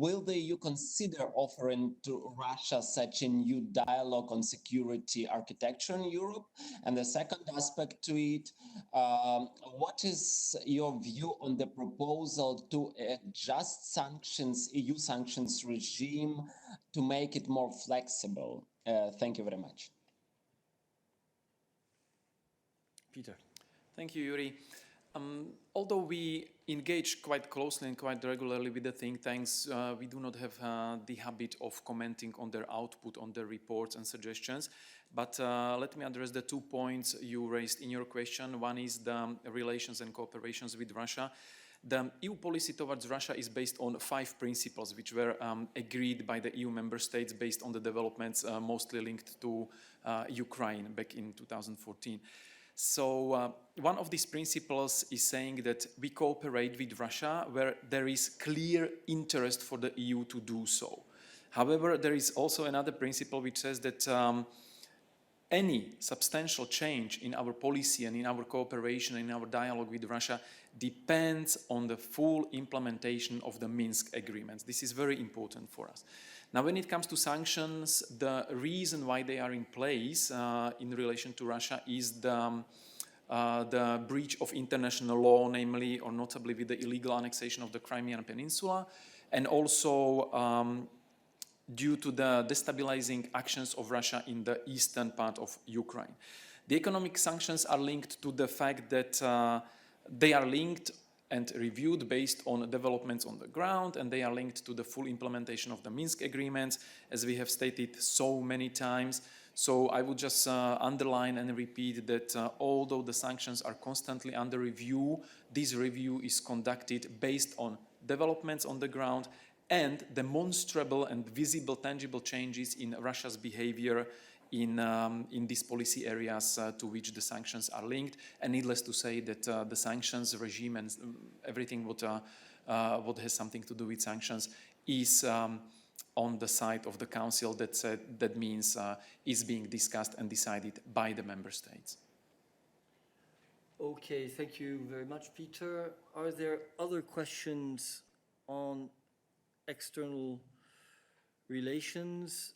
will the EU consider offering to Russia such a new dialogue on security architecture in Europe? And the second aspect to it, what is your view on the proposal to adjust sanctions, EU sanctions regime to make it more flexible? Thank you very much. Peter. Thank you, Yuri. Although we engage quite closely and quite regularly with the think tanks, we do not have the habit of commenting on their output, on their reports and suggestions. But let me address the 2 points you raised in your question. One is the relations and cooperations with Russia. The EU policy towards Russia is based on 5 principles which were agreed by the EU member states based on the developments mostly linked to Ukraine back in 2014. So one of these principles is saying that we cooperate with Russia where there is clear interest for the EU to do so. However, there is also another principle which says that any substantial change in our policy and in our cooperation, in our dialogue with Russia, depends on the full implementation of the Minsk agreements. This is very important for us. Now, when it comes to sanctions, the reason why they are in place in relation to Russia is the breach of international law, namely or notably with the illegal annexation of the Crimean Peninsula, and also due to the destabilizing actions of Russia in the eastern part of Ukraine. The economic sanctions are linked to the fact that they are linked and reviewed based on developments on the ground, and they are linked to the full implementation of the Minsk agreements, as we have stated so many times. So I would just underline and repeat that although the sanctions are constantly under review, this review is conducted based on developments on the ground and demonstrable and visible, tangible changes in Russia's behavior in these policy areas to which the sanctions are linked. And needless to say that the sanctions regime and everything what has something to do with sanctions is on the side of the Council. That means is being discussed and decided by the member states. Okay, thank you very much, Peter. Are there other questions on external relations?